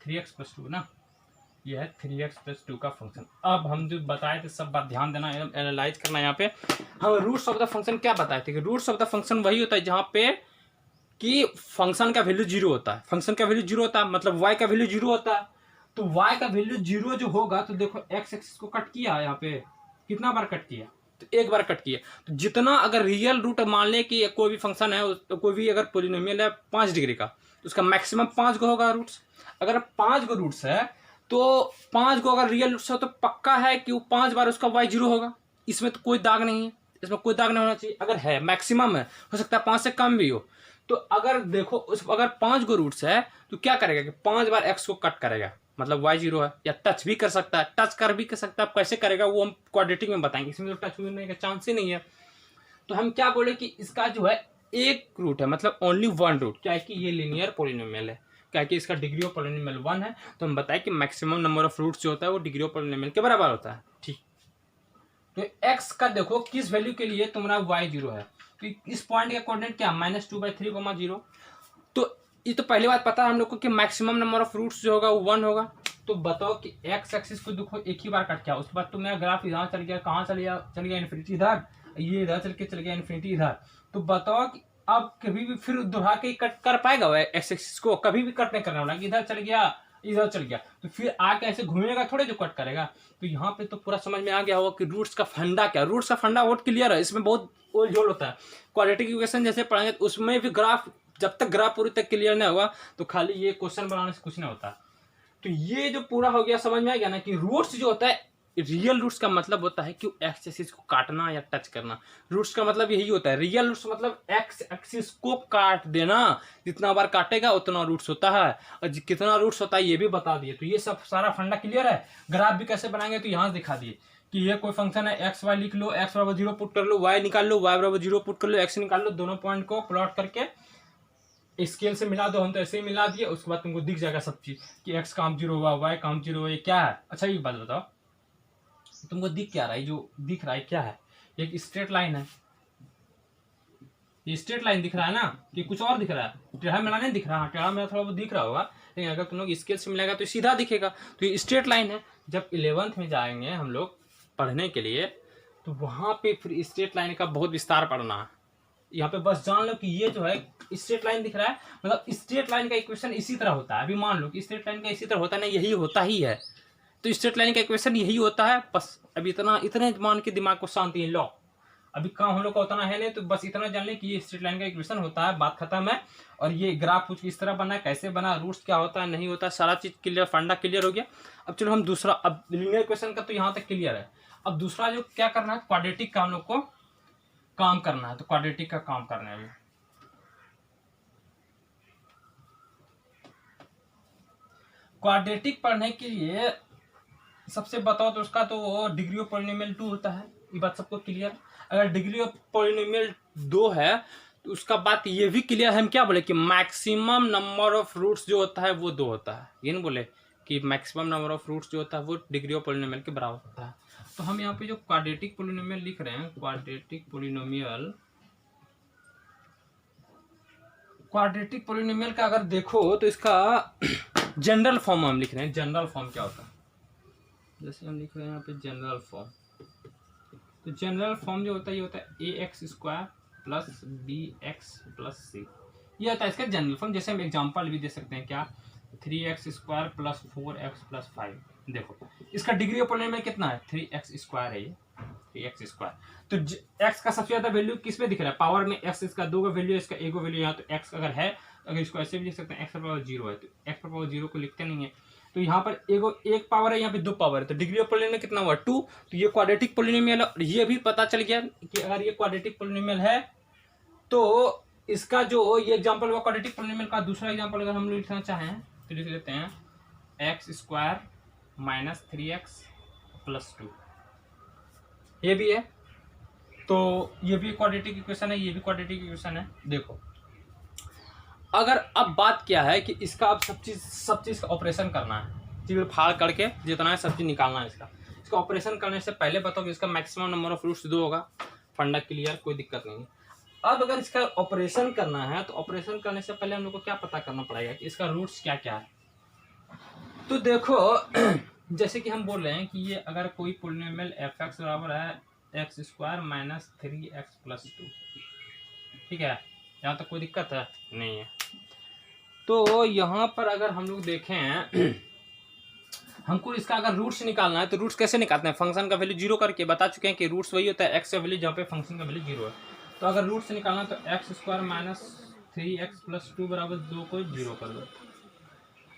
3x + 2 ना, ये है 3x + 2 का फंक्शन। अब हम जो बताए थे सब बात ध्यान देना, एकदम एनालाइज करना। यहाँ पे हम रूट्स ऑफ द फंक्शन क्या बताए थे कि रूट्स ऑफ द फंक्शन वही होता है जहाँ पे कि फंक्शन का वैल्यू 0 होता है, फंक्शन का वैल्यू 0 होता है, मतलब y का वैल्यू 0 होता है। तो y का वैल्यू 0 जो होगा, तो देखो x एक्सिस को कट किया, यहाँ पे कितना बार कट किया, तो एक बार कट किया। तो जितना अगर रियल रूट मान ले कि कोई भी फंक्शन है, तो कोई भी अगर पोलिनोमियल है 5 डिग्री का, तो उसका मैक्सिमम 5 गो होगा रूट्स। अगर 5 गो रूट्स है तो 5 गो अगर रियल रूट्स हो तो पक्का है कि वो 5 बार उसका y 0 होगा। इसमें तो कोई दाग नहीं है, इसमें कोई दाग नहीं होना चाहिए। अगर है मैक्सिमम है, हो सकता है 5 से कम भी हो। तो अगर देखो अगर 5 गो रूट्स है तो क्या करेगा कि 5 बार x को कट करेगा, मतलब y 0 है, या टच भी कर सकता है, टच कर भी कर सकता है। कैसे करेगा वो हम क्वाड्रेटिक में बताएंगे, इसमें तो टच होने का चांस ही नहीं है। तो हम क्या बोले कि इसका जो है एक रूट है, मतलब ओनली वन रूट, क्या है कि ये लीनियर पोलिनोमियल है, क्या है कि इसका डिग्री ऑफ पोलिनोमियल 1 है। तो हम बताए कि मैक्सिमम नंबर ऑफ रूट्स जो होता है वो डिग्री ऑफ पोलिनोमियल के बराबर होता है, ठीक। तो x का देखो किस वैल्यू के लिए तुम्हारा y 0 है, तो इस पॉइंट का कोऑर्डिनेट क्या, -2/3, 0। तो ये तो पहली बात पता है हम लोग को कि मैक्सिमम नंबर ऑफ रूट्स जो होगा वो 1 होगा। तो बताओ कि x एक्सिस को देखो एक ही बार कट किया, उसके बाद तो मेरा ग्राफ इधर चल गया, कहाँ चल गया इन्फिनिटी इधर, ये इधर चल गया इन्फिनिटी इधर। तो बताओ कि अब कभी भी फिर दोहरा के कट कर पाएगा वो x एक्सिस को, कभी भी कट नहीं करना वाला, इधर चल गया इधर चल गया, तो फिर आके ऐसे घूमेगा थोड़े जो कट करेगा। तो यहाँ पे तो पूरा समझ में आ गया होगा कि रूट्स का फंडा क्या, रूट्स का फंडा बहुत क्लियर है, इसमें बहुत ओल जोड़ होता है। क्वाड्रेटिक इक्वेशन जैसे पढ़ेंगे तो उसमें भी ग्राफ, जब तक ग्राफ पूरी तक क्लियर नहीं होगा तो खाली ये क्वेश्चन बनाने से कुछ नहीं होता। तो ये जो पूरा हो गया, समझ में आ गया ना कि रूट्स जो होता है, रियल रूट्स का मतलब होता है कि एक्स एक्सिस को काटना या टच करना। रूट्स का मतलब यही होता है, रियल रूट्स मतलब एक्स एक्सिस को काट देना, जितना बार काटेगा उतना रूट्स होता है, और कितना रूट्स होता है ये भी बता दिए। तो ये सब सारा फंडा क्लियर है। ग्राफ भी कैसे बनाएंगे तो यहाँ दिखा दिए कि ये कोई फंक्शन है, एक्स वाई लिख लो, एक्स बराबर 0 पुट कर लो, वाई निकाल लो, वाई बराबर 0 पुट कर लो, एक्स निकाल लो, दोनों पॉइंट को प्लॉट करके स्केल से मिला दो। हम तो ऐसे ही मिला दिए, उसके बाद तुमको दिख जाएगा सब चीज कि एक्स काम 0 हुआ, वाई काम 0 हुआ, ये क्या है। अच्छा ये बात बताओ, तुमको दिख क्या रहा है, जो दिख रहा है क्या है, एक स्ट्रेट लाइन है, ये स्ट्रेट लाइन दिख रहा है ना, कि कुछ और दिख रहा है, टेढ़ा मेढ़ा नहीं दिख रहा। हाँ टेढ़ा मेढ़ा थोड़ा बहुत दिख रहा होगा, लेकिन अगर तुम लोग स्केल से मिलाएगा तो सीधा दिखेगा। तो ये स्ट्रेट लाइन है। जब 11th में जाएंगे हम लोग पढ़ने के लिए, तो वहाँ पे फिर स्ट्रेट लाइन का बहुत विस्तार पढ़ना है। यहाँ पे बस जान लो कि ये जो है स्ट्रेट लाइन दिख रहा है, मतलब स्ट्रेट लाइन का इक्वेशन इसी तरह होता है। अभी मान लो कि स्ट्रेट लाइन का इसी तरह होता है ना, यही होता ही है, तो स्ट्रेट लाइन का इक्वेशन यही होता है। बस अभी इतने मान के दिमाग को शांति लो, अभी काम हम लोग का उतना है नहीं, तो बस इतना जान ले कि ये स्ट्रेट लाइन का इक्वेशन होता है, बात खत्म है। और ये ग्राफ कुछ इस तरह बना है, कैसे बना, रूट्स क्या होता है नहीं होता, सारा चीज क्लियर, फंडा क्लियर हो गया। अब चलो हम दूसरा, अब लीनियर इक्वेशन का तो यहाँ तक क्लियर है। अब दूसरा जो क्या करना है, क्वाड्रेटिक का हम लोग को काम करना है, तो क्वाड्रेटिक का काम करना है। क्वाड्रेटिक पढ़ने के लिए सबसे बताओ तो उसका तो डिग्री ऑफ पॉलिनोमियल 2 होता है, ये बात सबको क्लियर। अगर डिग्री ऑफ पॉलिनोमियल 2 है तो उसका बात ये भी क्लियर है, हम क्या बोले कि मैक्सिमम नंबर ऑफ रूट्स जो होता है वो 2 होता है। ये नहीं बोले कि मैक्सिमम नंबर ऑफ रूट्स जो होता है वो डिग्री ऑफ पॉलिनोमियल के बराबर होता है। तो हम यहाँ पे जो क्वाड्रेटिक पॉलिनोमियल लिख रहे हैं, क्वाड्रेटिक पॉलिनोमियल का अगर देखो तो इसका जनरल फॉर्म हम लिख रहे हैं। जनरल फॉर्म क्या होता है, जैसे हम लिख रहे हैं यहाँ पे जनरल फॉर्म, तो जनरल फॉर्म जो होता है ये होता है ax² plus bx plus c, ये होता है इसका जनरल फॉर्म। जैसे हम एग्जांपल भी दे सकते हैं, क्या 3x² प्लस 4x प्लस 5। देखो इसका डिग्री ऑफ पॉलिनोमियल कितना है, 3x² है, ये 3x²। तो x का सबसे ज्यादा वैल्यू किस में दिख रहा है, पावर में। x इसका 2 का वैल्यू है, इसका 1 का वैल्यू। यहाँ तो x अगर है, अगर इसको ऐसे भी लिख सकते हैं, x पर पावर 0 है, तो x पर पावर 0 को लिखते नहीं है, तो यहाँ पर एक पावर है, यहाँ पे 2 पावर है, तो डिग्री ऑफ पॉलिनोमियल कितना हुआ 2। तो ये क्वाड्रेटिक पॉलिनोमियल है। ये भी पता चल गया कि अगर ये क्वाड्रेटिक पॉलिनोमियल है तो इसका जो ये एग्जांपल हुआ क्वाड्रेटिक पॉलिनोमियल का। दूसरा एग्जांपल अगर हम लोग लिखना चाहें तो लिख लेते हैं x² माइनस 3x प्लस 2, ये भी है, तो ये भी क्वाड्रेटिक इक्वेशन है, ये भी क्वाड्रेटिक इक्वेशन है। देखो अगर अब बात क्या है कि इसका अब सब चीज का ऑपरेशन करना है, चीज फाड़ करके जितना है सब चीज निकालना है। इसका ऑपरेशन करने से पहले बताओ कि इसका मैक्सिमम नंबर ऑफ रूट्स 2 होगा, फंडा क्लियर, कोई दिक्कत नहीं है। अब अगर इसका ऑपरेशन करना है तो ऑपरेशन करने से पहले हम लोग को क्या पता करना पड़ेगा कि इसका रूट्स क्या क्या है। तो देखो जैसे कि हम बोल रहे हैं कि ये अगर कोई पॉलिनोमियल f(x) बराबर है x² माइनस 3x प्लस 2, ठीक है, यहाँ तक कोई दिक्कत है नहीं है। तो यहाँ पर अगर हम लोग देखें हमको इसका अगर रूट्स निकालना है तो रूट्स कैसे निकालते हैं, फंक्शन का वैल्यू 0 करके। बता चुके हैं कि रूट्स वही होता है x का वैल्यू जहाँ पे फंक्शन का वैल्यू 0 है। तो अगर रूट्स निकालना तो x² माइनस 3x प्लस 2 बराबर 2 को 0 कर दो।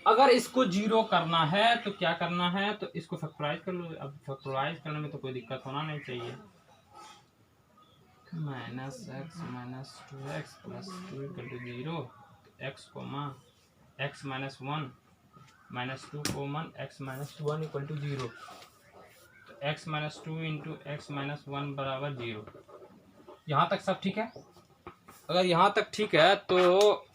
अगर इसको 0 करना है तो क्या करना है, तो इसको फैक्टराइज कर लो। अब फैक्टराइज करने में तो कोई दिक्कत होना नहीं चाहिए। Minus x minus 2x plus 2 equal to 0, x comma x minus 1 minus 2 common x minus 1 equal to 0, तो x minus 2 into x minus 1 बराबर 0। यहाँ तक सब ठीक है। अगर यहाँ तक ठीक है तो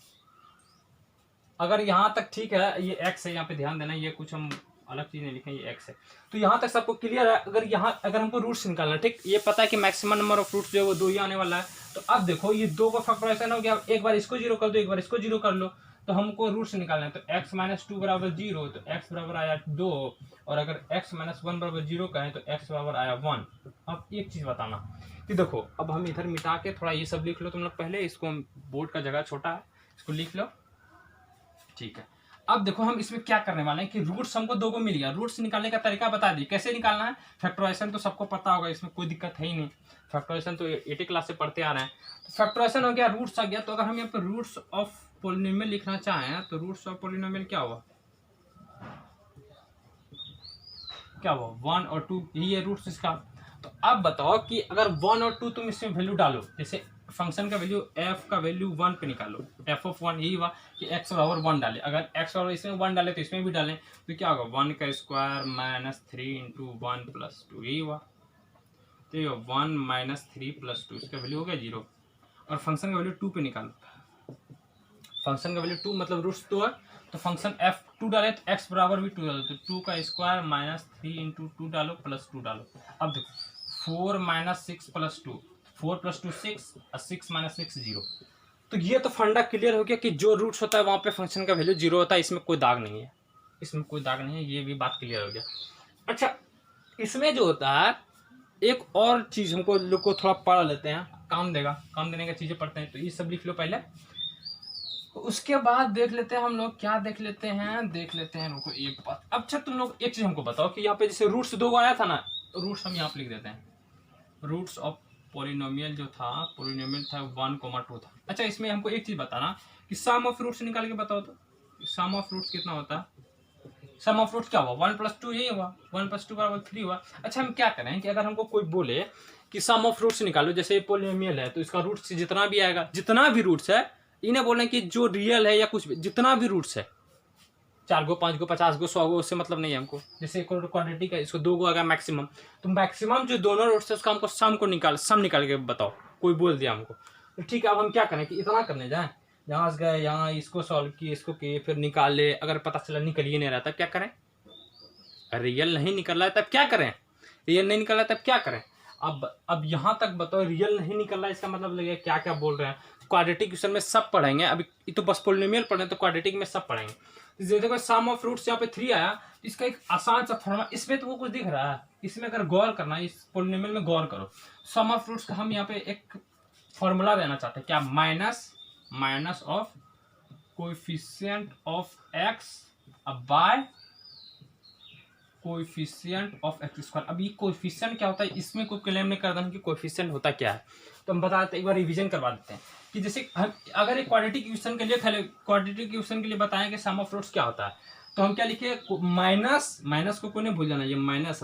अगर यहाँ तक ठीक है, ये x है, यहाँ पे ध्यान देना, ये कुछ हम अलग चीज नहीं लिखें, ये x है। तो यहाँ तक सबको क्लियर है। अगर हमको रूट्स निकालना है, ठीक, ये पता है कि मैक्सिमम नंबर ऑफ रूट्स जो है वो 2 ही आने वाला है। तो अब देखो ये 2 का फैक्टराइजेशन हो गया, एक बार इसको 0 कर दो, एक बार इसको 0 कर लो, तो हमको रूट्स निकालना है। तो x माइनस 2 बराबर 0, तो x बराबर आया 2, और अगर x माइनस 1 बराबर 0 कहें तो x बराबर आया 1। अब एक चीज बताना कि देखो, अब हम इधर मिटा के थोड़ा ये सब लिख लो तुम लोग पहले, इसको बोर्ड का जगह छोटा है, इसको लिख लो, ठीक है। अब देखो हम इसमें क्या करने वाले हैं कि रूट्स हमको 2 को मिल गया। रूट्स निकालने का तरीका बता दी, कैसे निकालना है। फैक्टराइजेशन तो सबको पता होगा, इसमें कोई दिक्कत है ही नहीं, फैक्टराइजेशन तो 8वीं क्लास से पढ़ते आ रहे हैं। तो फैक्टराइजेशन हो गया, रूट्स आ गया। तो अगर हम यहाँ पर रूट्स ऑफ पॉलिनोमियल लिखना चाहें तो रूट्स ऑफ पॉलिनोमियल क्या हुआ, 1 और 2, यही है रूट्स इसका। तो अब बताओ कि अगर 1 और 2 तुम इसमें वैल्यू डालो, जैसे फंक्शन का वैल्यू f का वैल्यू 1 पे निकालो, f(1), यही हुआ कि x बराबर 1 डाले। अगर x बराबर इसमें 1 डाले तो इसमें भी डालें, तो क्या होगा 1 का स्क्वायर माइनस 3 इंटू 1 प्लस 2, यही हुआ। तो ये 1 माइनस 3 प्लस 2, इसका वैल्यू हो गया 0। और फंक्शन का वैल्यू 2 पे निकालो, फंक्शन का वैल्यू 2 मतलब रूट्स 2 है, तो फंक्शन f2 डाले तो x बराबर भी 2 डालो, तो 2 का स्क्वायर माइनस 3 इंटू 2 डालो प्लस 2 डालो। अब देखो 4 माइनस 6 प्लस 2, 4 प्लस 2 6, और 6 माइनस 6 0। तो ये तो फंडा क्लियर हो गया कि जो रूट्स होता है वहाँ पे फंक्शन का वैल्यू 0 होता है, इसमें कोई दाग नहीं है, इसमें कोई दाग नहीं है, ये भी बात क्लियर हो गया। अच्छा, इसमें जो होता है एक और चीज़ हमको लोग को थोड़ा पढ़ लेते हैं, काम देगा, काम देने का चीज़ें पढ़ते हैं, तो ये सब लिख लो पहले। उसके बाद देख लेते हैं हम लोग, क्या देख लेते हैं रुको एक बात। अच्छा तुम लोग एक चीज़ हमको बताओ कि यहाँ पे जैसे रूट्स 2 आया था ना, रूट्स हम यहाँ पे लिख देते हैं। रूट्स ऑफ पोलिनोमियल जो था, पोलिनोमियल था 1,2 था। अच्छा इसमें हमको एक चीज़ बताना कि सम ऑफ रूट्स निकाल के बताओ तो, सम ऑफ रूट्स कितना होता है। सम ऑफ रूट्स क्या हुआ, 1 + 2 यही हुआ, 1 + 2 = 3 हुआ। अच्छा हम क्या करें कि अगर हमको कोई बोले कि सम ऑफ रूट्स निकालो, जैसे पोलिनोमियल है तो इसका रूट्स जितना भी आएगा, जितना भी रूट्स है, इन्हें बोलें कि जो रियल है या कुछ भी, जितना भी रूट्स है, 4 गो 5 गो 50 गो 100 गो, उससे मतलब नहीं है हमको। जैसे क्वाड्रेटिक है, इसको 2 गो आएगा मैक्सिमम, तो मैक्सिमम जो दोनों रूट्स है उसका हमको सम निकाल के बताओ। कोई बोल दिया हमको, तो ठीक है अब हम क्या करें कि इतना करने जाएं, यहाँ से गए, यहाँ इसको सॉल्व किए, इसको किए, फिर निकाले, अगर पता चला निकल ही नहीं रहा तब क्या करें। रियल नहीं निकल रहा है तब क्या करें, रियल नहीं निकल रहा है तब क्या करें। अब यहाँ तक बताओ, रियल नहीं निकल रहा है इसका मतलब लगे क्या क्या बोल रहे हैं। क्वाड्रेटिक क्वेश्चन में सब पढ़ेंगे, अभी ये तो बस पोलिनोमियल पढ़े, तो क्वाड्रेटिक में सब पढ़ेंगे। जैसे देखो सम ऑफ रूट्स यहाँ पे 3 आया, तो इसका एक आसान सा फॉर्मूला, इसमें तो वो कुछ दिख रहा है, इसमें अगर गौर करना है, इस पोलिनोमियल में गौर करो। सम ऑफ रूट्स का हम यहाँ पे एक फॉर्मूला देना चाहते हैं, क्या, minus of coefficient of x by coefficient of x square. अब ये कोएफिशिएंट क्या होता है, इसमें कोई क्लेम नहीं कर देना कि कोएफिशिएंट होता क्या है, तो हम बता देते हैं, एक बार रिवीजन करवा देते हैं कि जैसे हम अगर एक क्वाड्रेटिक क्वेश्चन के लिए क्वाड्रेटिक क्वेश्चन के लिए बताएं कि सम ऑफ रूट्स क्या होता है, तो हम क्या लिखे, माइनस को कोई नहीं भूल जाना, ये minus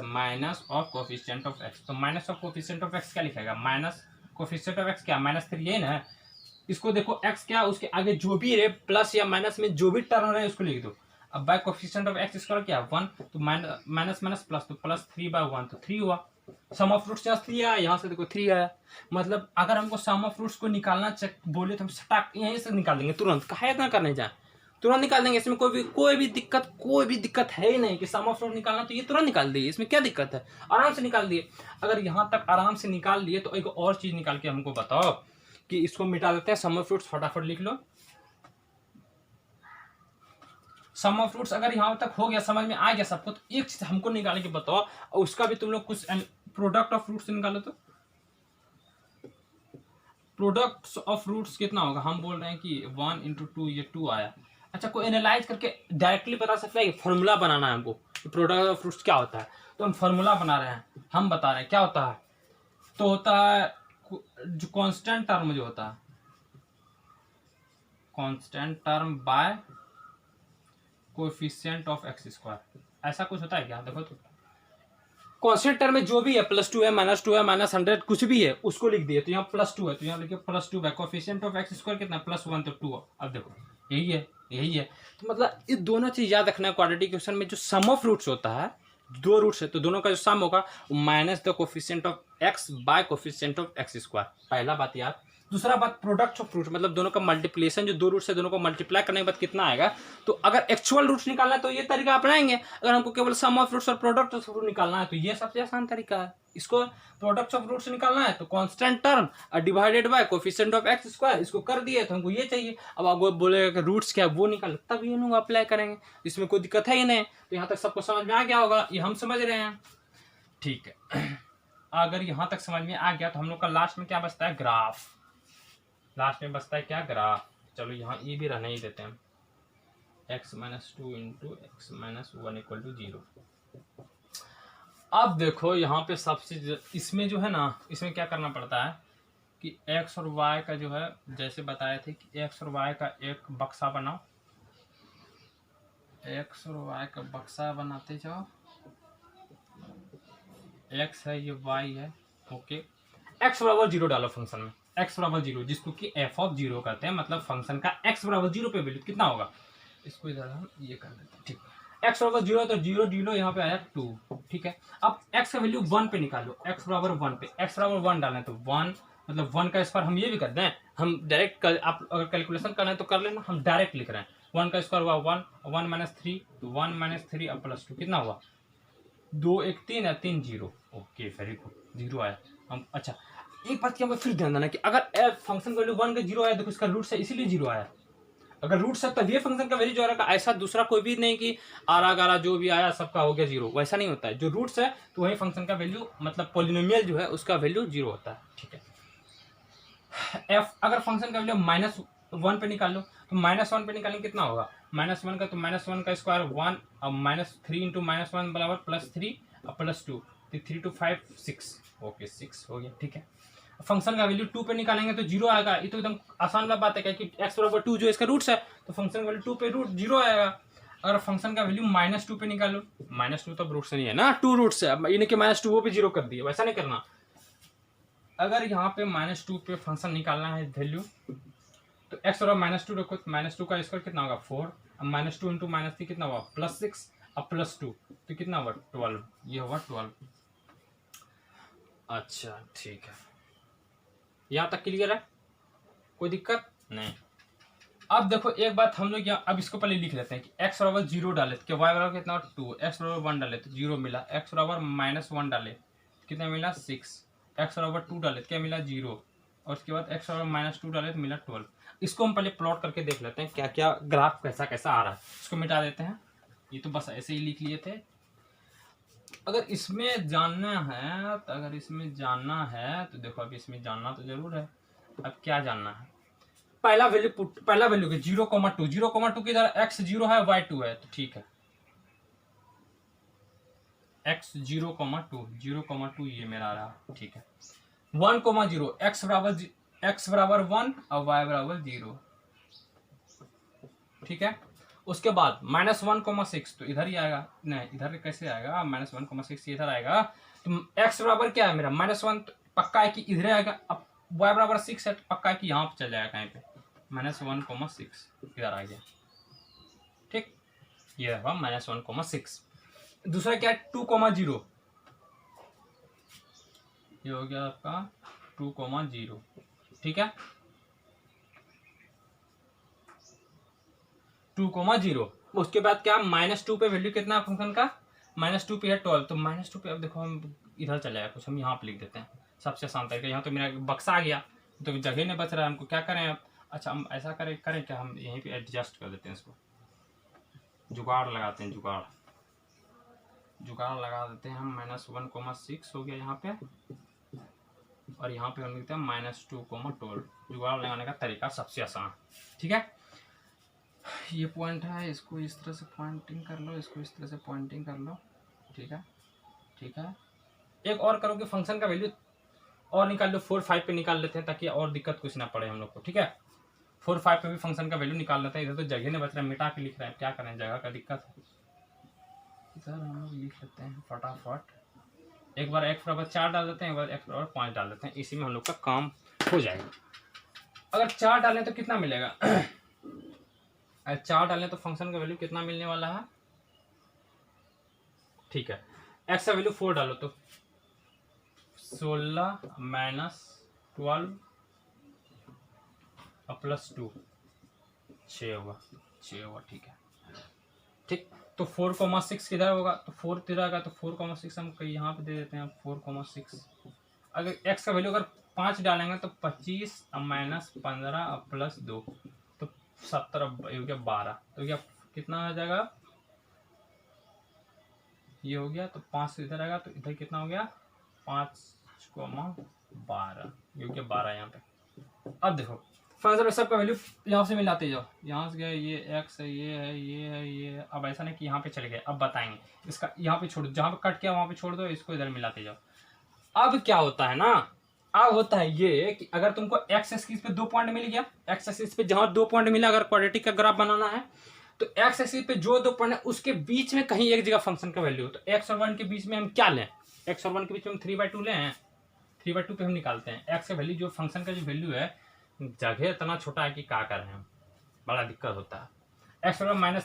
of coefficient of X. तो minus of coefficient of X क्या लिखेगा, माइनस कोएफिशिएंट ऑफ एक्स क्या, -3 यही ना है। इसको देखो एक्स क्या, उसके आगे जो भी रहे प्लस या माइनस में जो भी टर्म रहे उसको लिख दो। अब by coefficient of x square क्या, 1, तो माइनस माइनस प्लस, तो +3/1, तो 3 हुआ। सम ऑफ रूट्स यहाँ 3 आया, यहाँ से देखो 3 आया। मतलब अगर हमको सम ऑफ रूट्स को निकालना चेक बोले तो हम सटाक यहीं से निकाल देंगे तुरंत, काहे इतना करने जाए, तुरंत निकाल देंगे। इसमें कोई भी दिक्कत है ही नहीं कि सम ऑफ रूट निकालना, तो ये तुरंत निकाल दिए, इसमें क्या दिक्कत है, आराम से निकाल दिए। अगर यहाँ तक आराम से निकाल दिए तो एक और चीज निकाल के हमको बताओ कि इसको मिटा देते हैं। सम ऑफ रूट्स फटाफट लिख लो, सम ऑफ रूट्स अगर यहाँ तक हो गया, समझ में आ गया सबको, तो एक चीज हमको निकाल के बताओ, और उसका भी तुम लोग कुछ प्रोडक्ट ऑफ रूट्स निकालो। तो प्रोडक्ट ऑफ रूट्स कितना होगा, हम बोल रहे हैं कि 1 × 2, ये 2 आया। अच्छा कोई एनालाइज करके डायरेक्टली बता सकता है कि फॉर्मूला बनाना है हमको, प्रोडक्ट ऑफ रूट्स क्या होता है, तो हम फॉर्मूला बना रहे हैं, हम बता रहे हैं क्या होता है। तो होता है जो कांस्टेंट टर्म जो होता है, constant term by coefficient of x square, ऐसा कुछ होता है क्या, देखो तो कांस्टेंट टर्म में जो भी है, +2 है, -2 है, -100 कुछ भी है, उसको लिख दिए। तो यहाँ +2 है तो यहाँ लिखिए +2 है, कोएफिशिएंट ऑफ एक्स स्क्वायर कितना, +1, तो 2। अब देखो यही है। तो मतलब ये दोनों चीज याद रखना है क्वाड्रेटिक क्वेश्चन में, जो सम ऑफ रूट्स होता है, 2 रूट्स है तो दोनों का जो सम होगा minus the coefficient of x by coefficient of x square, पहला बात याद। दूसरा बात प्रोडक्ट ऑफ रूट, मतलब दोनों का मल्टीप्लिकेशन, जो 2 रूट्स है दोनों को मल्टीप्लाई करने के बाद कितना आएगा। तो अगर एक्चुअल रूट्स निकालना है तो ये तरीका अपनाएंगे, अगर हमको केवल सम ऑफ रूट्स और प्रोडक्ट ऑफ रूट निकालना है तो ये सबसे आसान तरीका है। इसको प्रोडक्ट ऑफ रूट्स निकालना है तो constant term divided by coefficient of x square, इसको कर दिए तो हमको ये चाहिए। अब आपको बोलेगा कि रूट्स क्या है वो निकाल, तब ये लोग अप्लाई करेंगे, इसमें कोई दिक्कत है ही नहीं। तो यहाँ तक सबको समझ में आ गया होगा, ये हम समझ रहे हैं, ठीक है। अगर यहाँ तक समझ में आ गया तो हम लोग का लास्ट में क्या बचता है, ग्राफ। लास्ट में बचता है क्या, ग्राफ। चलो यहाँ ये भी रहने ही देते हैं, x - 2 × x - 1 = 0। अब देखो यहाँ पे सबसे इसमें जो है ना, इसमें क्या करना पड़ता है कि x और y का जो है, जैसे बताए थे कि x और y का एक बक्सा बनाओ, x और y का बक्सा बनाते जाओ, x है ये y है, ओके। x = 0 डालो फंक्शन में, x = 0, जिसको कि f(0) कहते हैं, मतलब फंक्शन का x = 0 पे वैल्यू कितना होगा, इसको इधर हम ये कर देते हैं, ठीक। x = 0 तो 0 यहाँ पे आया 2, ठीक है। अब x का वैल्यू 1 पे निकालो, x = 1 पे, x = 1 डालना है तो 1, मतलब 1 का स्क्वायर हम ये भी कर दें, हम डायरेक्ट आप अगर कैलकुलेशन करना है तो कर लेना, हम डायरेक्ट लिख रहे हैं। 1 का स्क्वायर हुआ 1, 1 - 3, तो 1 - 3 अब +2 कितना हुआ, 2 1 3 है, 3 0, ओके वेरी गुड, 0 आया। हम अच्छा एक बात की हमको फिर ध्यान देना कि अगर फंक्शन वैल्यू 1 का 0 आया, देखो इसका रूट है इसीलिए 0 आया। अगर रूट्स है तब ये फंक्शन का वैल्यू जो आ रहा है, ऐसा दूसरा कोई भी नहीं कि आरा गारा जो भी आया सबका हो गया जीरो, वैसा नहीं होता है। जो रूट्स है तो वही फंक्शन का वैल्यू मतलब पॉलिनोमियल जो है उसका वैल्यू जीरो होता है, ठीक है। एफ अगर फंक्शन का वैल्यू -1 पे निकाल लो तो -1 पे निकालेंगे कितना होगा, -1 का तो -1 का स्क्वायर 1, अब -3 इंटू -1 बराबर +3 और +2, तो 3 to 5 6, ओके 6 हो गया, ठीक है। फंक्शन का वैल्यू 2 पे निकालेंगे तो जीरो आएगा, ये तो एकदम आसान वाला बात है, क्या कि x बराबर 2 जो इसका रूट्स है तो फंक्शन का वैल्यू 2 पे रूट जीरो आएगा। अगर फंक्शन का वैल्यू -2 पे निकालो, -2 तो रूट्स नहीं है ना, 2 रूट्स है, इन्हें के -2 वो पे जीरो कर दिए, वैसा नहीं करना। अगर यहाँ पे -2 पे फंक्शन निकालना है वैल्यू तो x बराबर -2 रखो, -2 का स्क्वायर कितना होगा 4, अब -2 इंटू -3 कितना हुआ +6, अब +2 तो कितना हुआ 12, ये हुआ 12। अच्छा ठीक है, यहाँ तक क्लियर है, कोई दिक्कत नहीं। अब देखो एक बात हम लोग यहाँ अब इसको पहले लिख लेते हैं कि x बराबर 0 डाले तो y बराबर कितना 2, x बराबर 1 डाले तो 0 मिला, x बराबर -1 डाले तो कितना मिला 6, x बराबर 2 डाले तो क्या मिला 0, और उसके बाद x बराबर -2 डाले तो मिला 12। इसको हम पहले प्लॉट करके देख लेते हैं क्या क्या ग्राफ कैसा कैसा आ रहा है, इसको मिटा देते हैं, ये तो बस ऐसे ही लिख लिए थे। अगर इसमें जानना है तो तो देखो अब इसमें जानना तो जरूर है। अब क्या जानना है, पहला वैल्यू के 0,2, 0,2 किधर, x 0 है y 2 है, तो ठीक है x 0,2, 0,2 ये मेरा आ रहा, ठीक है। 1,0 x बराबर 1 और y बराबर 0, ठीक है। उसके बाद -1,6 तो इधर ही आएगा, नहीं इधर कैसे आएगा, -1,6 इधर आएगा, तो x बराबर क्या है मेरा -1 तो पक्का है कि इधर आएगा, अब y बराबर 6 है तो पक्का है कि यहाँ पे चल जाएगा कहीं पे, -1,6 इधर आ गया, ठीक, ये हुआ -1,6। दूसरा क्या है 2,0, ये हो गया आपका 2,0, ठीक है 2,0। उसके बाद क्या -2 पे वैल्यू कितना है फंक्शन का, -2 पे है 12, तो -2 पे अब देखो हम इधर चले जाए कुछ, हम यहाँ पे लिख देते हैं सबसे आसान तरीका। यहाँ तो मेरा बक्सा आ गया तो जगह नहीं बच रहा है, हमको क्या करें अब, अच्छा हम ऐसा करें क्या, हम यहीं पे एडजस्ट कर देते हैं इसको, जुगाड़ लगाते हैं, जुगाड़ लगा देते हैं हम, -1,6 हो गया यहाँ पे, और यहाँ पे हम लिखते हैं -2,12। जुगाड़ लगाने का तरीका सबसे आसान, ठीक है। ये पॉइंट है, इसको इस तरह से पॉइंटिंग कर लो, इसको इस तरह से पॉइंटिंग कर लो, ठीक है ठीक है। एक और करोगे फंक्शन का वैल्यू और निकाल लो, 4, 5 पे निकाल लेते हैं ताकि और दिक्कत कुछ ना पड़े हम लोग को, ठीक है। 4, 5 पे भी फंक्शन का वैल्यू निकाल लेते हैं, इधर तो जगह नहीं बच रहा है, मिटा के लिख रहे हैं, क्या करें जगह का दिक्कत है, इधर हम लोग लिख लेते हैं फटाफट। एक बार x बराबर 4 डाल देते हैं, एक बार x बराबर 5 डाल देते हैं, इसी में हम लोग का काम हो जाएगा। अगर 4 डालें तो कितना मिलेगा अगर 4 डालें तो फंक्शन का वैल्यू कितना मिलने वाला है, ठीक है। x का वैल्यू 4 डालो तो 16 -12 और +2 6 होगा, ठीक है ठीक। तो 4,6 किधर होगा, तो 4 किधर आएगा, तो 4,6 हम यहाँ पे दे देते हैं 4,6। अगर x का वैल्यू अगर 5 डालेंगे तो 25 -15 और +2 तो 17, ये हो गया 12, तो क्या कितना आ जाएगा, ये हो गया, तो 5 इधर आएगा तो इधर कितना हो गया 5,12, ये हो गया 12 यहाँ पे। अब देखो फंक्शन में सबका वैल्यू यहाँ से मिलाते जाओ, यहाँ से गए ये x है, ये है, ये है, ये है। अब ऐसा नहीं कि यहाँ पे चले गए, अब बताएंगे इसका, यहाँ पे छोड़ दो, जहाँ पे कट किया वहाँ पे छोड़ दो, इसको इधर मिलाते जाओ। अब क्या होता है ना, अब होता है ये कि अगर तुमको x एक्सिस पे 2 पॉइंट मिल गया, x एक्सिस पे जहाँ 2 पॉइंट मिला, अगर क्वाड्रेटिक का ग्राफ बनाना है तो x एक्सिस पे जो 2 पॉइंट है उसके बीच में कहीं एक जगह फंक्शन का वैल्यू हो, तो x और 1 के बीच में हम क्या लें, x और 1 के बीच में हम 3/2 लें, 3/2 पे हम निकालते हैं x का वैल्यू, जो फंक्शन का जो वैल्यू है जगह इतना छोटा है कि क्या करें हम, बड़ा दिक्कत होता है। x बराबर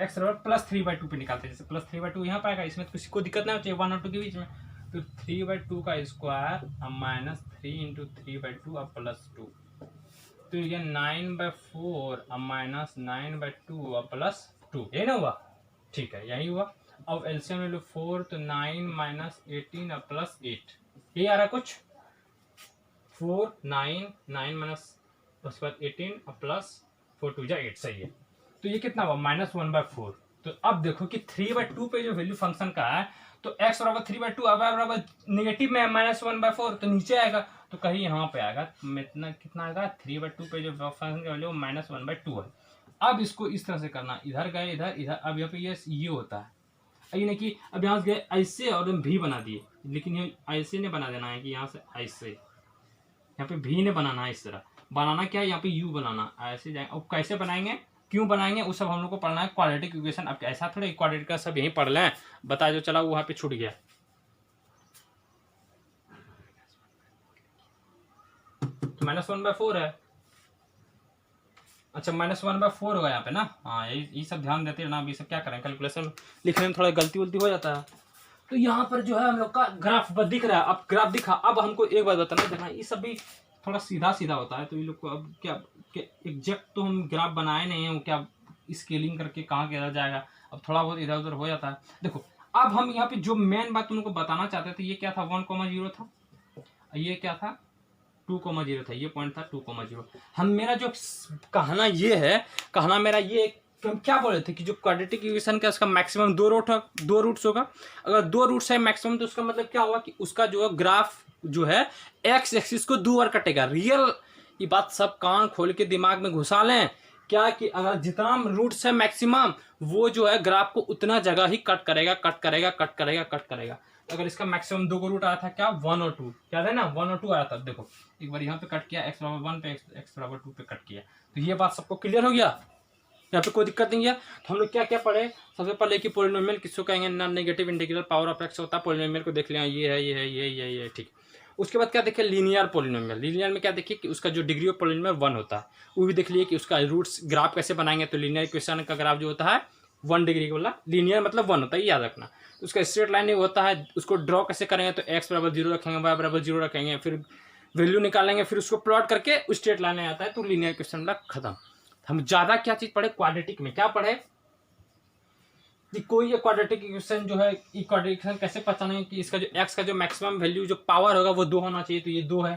x बराबर +3/2 पे निकालते हैं, जैसे +3/2 यहाँ पाएगा, इसमें तो किसी को दिक्कत नहीं होती है 1 और 2 के बीच में, तो 3/2 का स्क्वायर -3 इंटू 3/2 और +2, तो ये 9/4 और -9/2 और +2, यही ना हुआ, ठीक है यही हुआ। अब एलसीएम ले लो 4 तो 9 -18 और +8, यही आ रहा कुछ 4 9 9 उसके बाद 18 और 4 2 जा 8, सही है। तो ये कितना हुआ -1/4। तो अब देखो कि 3/2 पे जो वैल्यू फंक्शन का है, तो x बराबर 3/2, अब बराबर नेगेटिव में -1/4, तो नीचे आएगा, तो कहीं यहाँ पे आएगा, इतना कितना आएगा 3/2 पे जो फंक्शन की वैल्यू -1/2 है। अब इसको इस तरह से करना, इधर गए इधर इधर, अब यहाँ पे ये होता है, ये नहीं कि अब यहाँ से गए ऐसे और भी बना दिए, लेकिन ये ऐसे नहीं बना देना है कि यहाँ से ऐसे, यहाँ पे भी नहीं बनाना है, इस तरह बनाना क्या है, यहाँ पे यू बनाना, ऐसे जाएंगे। अब कैसे बनाएंगे, क्यों बनाएंगे, वो सब हम लोग को पढ़ना है, क्वाड्रेटिक इक्वेशन। अब ऐसा थोड़ा क्वाड्रेटिक का सब यहीं पढ़ लें, बता जो चला वहाँ पे छूट गया। तो -1/4 है, अच्छा -1/4 होगा यहाँ पे ना, हाँ यही सब ध्यान देते हैं ना। अभी सब क्या करें, कैलकुलेशन लिखने में थोड़ा गलती वलती हो जाता है। तो यहाँ पर जो है हम लोग का ग्राफ दिख रहा है, अब ग्राफ दिखा। अब हमको एक बात बताना, देखना ये सब भी थोड़ा सीधा सीधा होता है, तो ये लोग को अब क्या एग्जैक्ट तो हम ग्राफ बनाए नहीं हैं, क्या स्केलिंग करके कहाँ किया जाएगा, अब थोड़ा बहुत इधर उधर हो जाता है। देखो अब हम यहाँ पे जो मेन बात तुमको बताना चाहते थे, ये क्या था 1,0 था, ये क्या था 2,0 था, ये पॉइंट था 2,0। हम मेरा जो कहना ये है, कहना मेरा ये, हम क्या बोले थे कि जो क्वाड्रेटिक इक्वेशन का उसका मैक्सिमम 2 रूट्स होगा। अगर 2 रूट्स है मैक्सिमम, तो उसका मतलब क्या होगा कि उसका जो ग्राफ जो है एक्स एक्सिस को 2 बार कटेगा। रियल ये बात सब कान खोल के दिमाग में घुसा लें, क्या कि अगर जितना रूट्स है मैक्सिमम, वो जो है ग्राफ को उतना जगह ही कट करेगा, कट करेगा, कट करेगा, कट करेगा। अगर इसका मैक्सिमम 2 रूट आया था, क्या 1 और 2, क्या है ना 1 और 2 आया था। देखो एक बार यहाँ पे कट किया, x बराबर 1 पे x बराबर 2 पे कट किया, तो ये बात सबको क्लियर हो गया, यहाँ पे कोई दिक्कत नहीं है। तो हम लोग क्या क्या पढ़े, सबसे पहले कि पोलिनोमियल किसको कहेंगे, non negative integral power of x होता है, पोलिनोमियल को देख लिया, ये है ये है ये ये ये ठीक। उसके बाद क्या देखे, लीनियर पोलिनोमियल। लीनियर में क्या देखिए कि उसका जो डिग्री ऑफ पोलिनोमियल 1 होता है, वो भी देख लिए कि उसका रूट्स ग्राफ कैसे बनाएंगे। तो लीनियर इक्वेशन का ग्राफ जो होता है 1 डिग्री वाला, लीनियर मतलब 1 होता है, याद रखना। उसका स्ट्रेट लाइन होता है, उसको ड्रॉ कैसे करेंगे, तो x बराबर 0 रखेंगे, y बराबर 0 रखेंगे, फिर वैल्यू निकालेंगे, फिर उसको प्लॉट करके स्ट्रेट लाइन आता है, तो लीनियर इक्वेशन खत्म। हम ज्यादा क्या चीज पढ़े, क्वाड्रेटिक में क्या पढ़े कि कोई ये क्वाड्रेटिक इक्वेशन जो है, ये क्वाड्रेटिक इक्वेशन कैसे पहचानेंगे कि इसका जो x का जो मैक्सिमम वैल्यू जो पावर होगा वो 2 होना चाहिए, तो ये 2 है।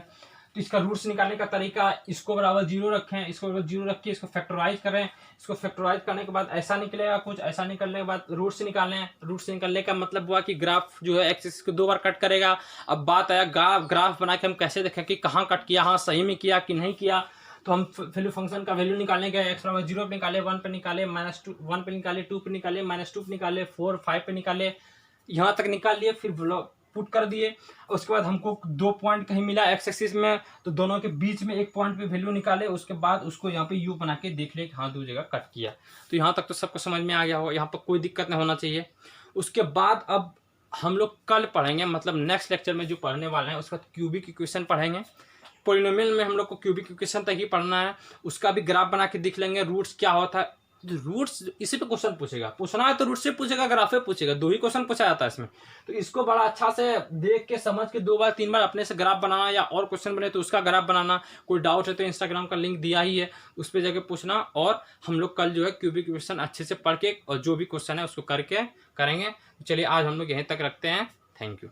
तो इसका रूट्स निकालने का तरीका, इसको बराबर 0 रखें, इसको बराबर 0 रख के इसको फैक्टराइज करें, इसको फैक्टराइज करने के बाद ऐसा निकलेगा कुछ, ऐसा निकलने के बाद रूट्स निकालें। रूट्स निकलने का मतलब हुआ कि ग्राफ जो है एक्सिस को 2 बार कट करेगा। अब बात आया ग्राफ बना के हम कैसे देखें कि कहाँ कट किया, हाँ सही में किया कि नहीं किया। तो हम वैल्यू फंक्शन का वैल्यू निकालने गए, x बराबर 0 पे निकाले, 1 पे निकाले, -2 1 पे निकाले, 2 पे निकाले, -2 पे निकाले, 4 5 पे निकाले, यहाँ तक निकाल लिए, फिर पुट कर दिए। उसके बाद हमको 2 पॉइंट कहीं मिला एक्स एक्सिस में, तो दोनों के बीच में एक पॉइंट पे वैल्यू निकाले। उसके बाद उसको यहाँ पे यू बना के देख ले कि हाँ 2 जगह कट किया। तो यहाँ तक तो सबको समझ में आ गया हो, यहाँ पर कोई दिक्कत नहीं होना चाहिए। उसके बाद अब हम लोग कल पढ़ेंगे, मतलब नेक्स्ट लेक्चर में जो पढ़ने वाले हैं, उसका क्यूबिक इक्वेशन पढ़ेंगे। पोलिनोमियल में हम लोग को क्यूबिक इक्वेशन तक ही पढ़ना है, उसका भी ग्राफ बना के देख लेंगे, रूट्स क्या होता है। रूट्स इसी पे क्वेश्चन पूछना है तो रूट से पूछेगा, ग्राफ पे पूछेगा, 2 ही क्वेश्चन पूछा जाता है इसमें। तो इसको बड़ा अच्छा से देख के समझ के 2 बार 3 बार अपने से ग्राफ बनाना, या और क्वेश्चन बने तो उसका ग्राफ बनाना। कोई डाउट है तो इंस्टाग्राम का लिंक दिया ही है, उस पर जाके पूछना। और हम लोग कल जो है क्यूबिक इक्वेशन अच्छे से पढ़ के और जो भी क्वेश्चन है उसको करके करेंगे। चलिए आज हम लोग यहीं तक रखते हैं, थैंक यू।